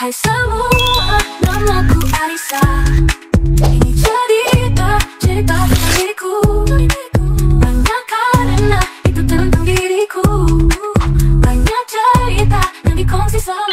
Hai semua, namaku Alisa. Ini cerita tentang diriku. Banyak karena itu tentang diriku. Banyak cerita yang dikongsi selalu.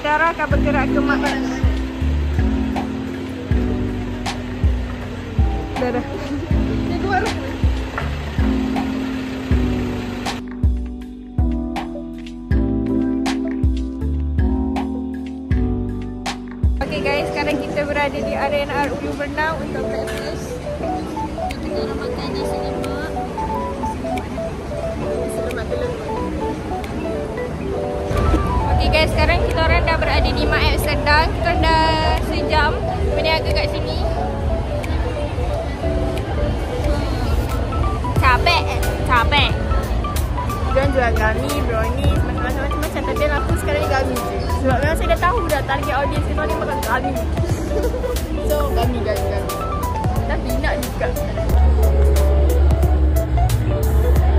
Kita akan bergerak ke Mak. Dah. Dia keluar. Okay guys, sekarang kita berada di arena Ulu Bernau untuk breakfast. Kita nak makan nasi lemak. Nasi lemak telur. Okay guys, sekarang kita orang dah berada di Mak Sedang. Kita dah sejam berniaga kat sini. Capek. Diorang jual gummy, brownies, macam-macam. Tapi aku sekarang ni gummy je. Sebab memang saya dah tahu dah target audience kita ni makan gummy. So gummy. Tapi nak juga.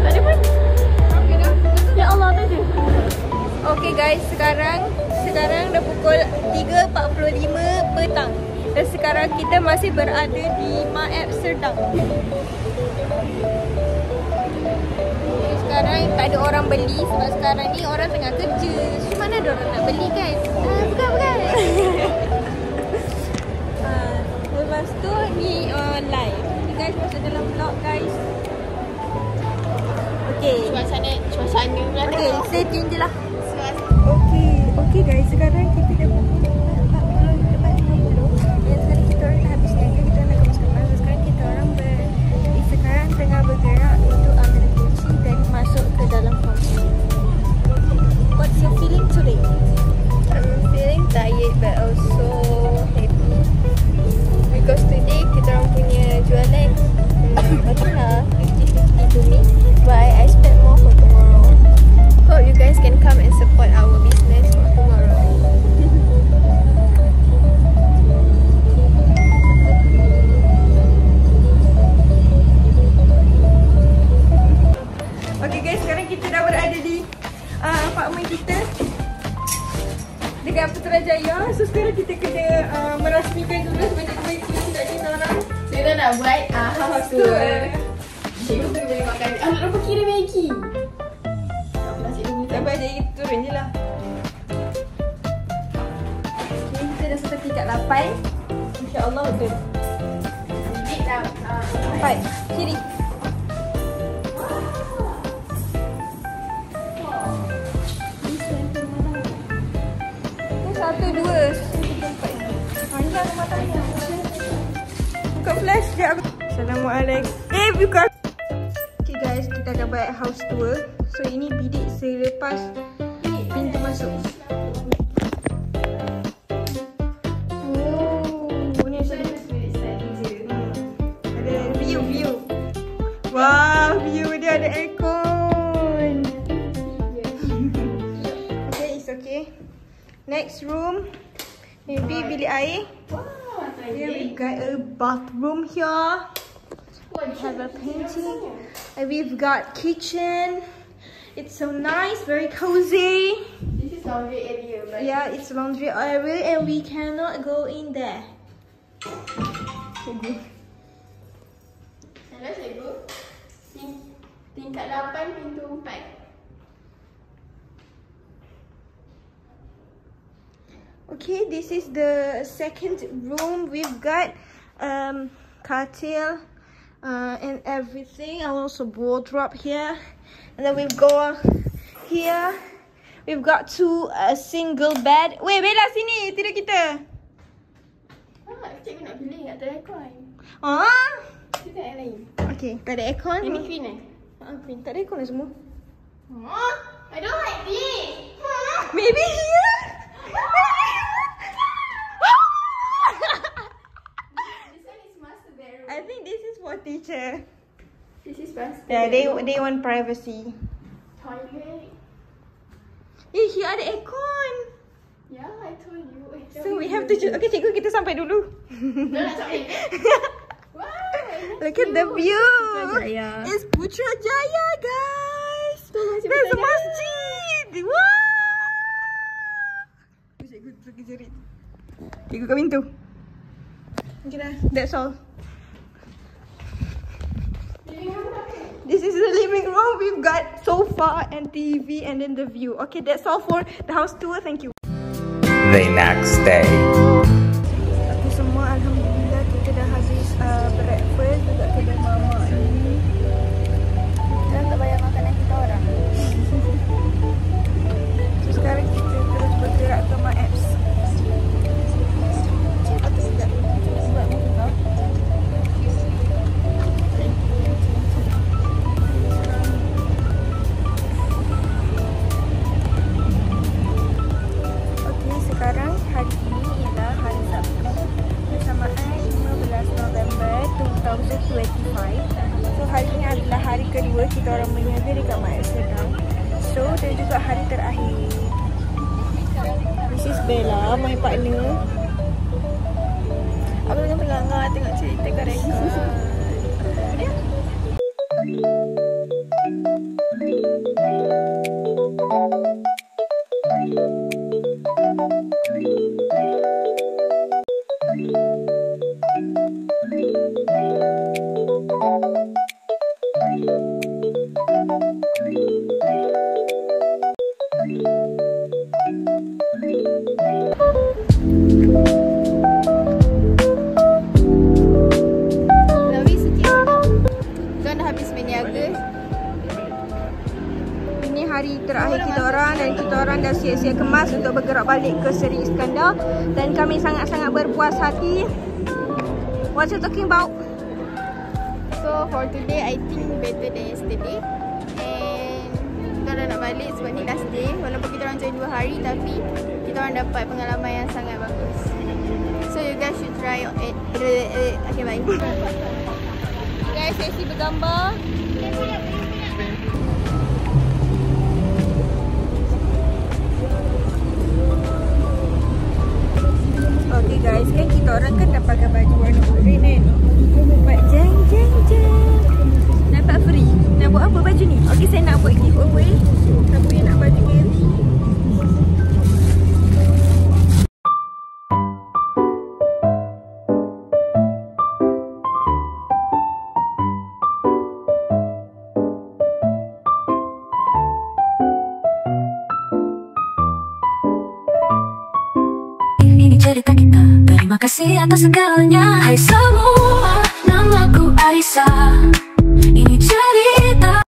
Tak ada pun. Ya Allah, tak ada. Okay guys, sekarang dah pukul 3.45 petang. Dan sekarang kita masih berada di Mak Sedang. Sekarang tak ada orang beli sebab sekarang ni orang tengah kerja. So mana ada orang nak beli kan? Bukan. Lepas tu ni live. Ni guys masuk dalam vlog guys. Okay. Suasana pula. Okay, stay tune je lah. Okay guys, sekarang kita dah pukul 4.50. Dan sekarang kita orang dah habis niaga, kita nak kemas-kemas. Sekarang kita orang sekarang tengah bergerak untuk ambil kunci dan masuk ke dalam hotel. What's your feeling today? I'm feeling tired but also happy because today kita orang punya jualan okay lah, 50-50 to me, but I expect more for tomorrow. Hope you guys can come and support our business for tomorrow. Okay guys, sekarang kita dah berada di apartmen kita dekat Putrajaya. So sekarang kita kena merasmikan dulu sebanyak kebaikan untuk kita orang. Kita nak buat house tour. Cikgu tu boleh makan. Nak lupa kira Maggi. Sabar je, kita turun je lah. Okay, kita dah sampai tingkat 8. InsyaAllah betul. Bibit dah 4. Kiri. Satu, dua, tiga, empat. Panjang matanya. Buka flash sekejap. Assalamualaikum. Buka. Okay guys, kita akan buat house tour. So ini bilik selepas pintu masuk. Oh, ni ada view. Wow, view dia ada aircon. Okay, it's okay. Next room, maybe bilik air. Here we got a bathroom here. We have a painting. And we've got kitchen. It's so nice, very cozy. This is laundry area. Yeah, it's laundry area and we cannot go in there. Salah cikgu. Tingkat 8 pintu 4. Okay, this is the second room. We've got katil and everything, and also wardrobe here. And then we've got here. We've got a single bed. Wait, Bella sini tidur kita. Cikgu nak pilih tak ada aircon. Ah. Kita yang lain. Okay, tak ada aircon. Ini queen Queen. Tak ada aircon lah semua. I don't like this. Maybe here. This one is master bedroom. I think this is for teacher. This is master Yeah, bedroom. they want privacy. Toilet. Here ada aircon. Yeah, I told you. So we have to choose. Okay, cikgu, kita sampai dulu. Don't nak cakap wow, Look at the view. Putrajaya. It's Putrajaya, guys. masih There's a Putrajaya. masjid. Wow. Cikgu pergi jerit. Cikgu kat pintu. Okay dah. That's all. This is the living room. We've got sofa and TV and then the view. Okay, that's all for the house tour. Thank you. The next day. Okay, semua alhamdulillah kita dah habis breakfast dekat kedai mamak ni. Dah tak bayar makanan kita orang. So sekarang kita terus bergerak ke My Apps. Cepat tu sekejap. Buat muka kau. Okay, sekarang hari ini ialah hari Sabtu bersamaan 15 November 2025. So hari ini adalah hari kedua kita orang berniaga dekat My Apps sekarang. So dan juga hari terakhir. This is Bella, my partner. Aku tengah pelanggar tengok cerita kat rekod. Lawi sikit mana? Tuan dah habis berniaga. Ini hari terakhir kita orang dan kita orang dah siap-siap kemas untuk bergerak balik ke Seri Iskandar dan kami sangat-sangat berpuas hati. What you talking about? So for today I think better than yesterday. And kita dah nak balik sebab ni last day. Walaupun kita orang join 2 hari tapi kita orang dapat pengalaman yang sangat bagus. So you guys should try it. Okay, bye. Guys, sesi bergambar. Okay guys, kan kita orang kan dah pakai baju warna oranye kan. Buat jeng jeng jeng. Dapat free. Nak buat apa baju ni? Okay, saya nak buat giveaway. Siapa yang nak baju ni? Ini cerita kita. Terima kasih atas segalanya. Hai semua, namaku Aisyah. Ini cerita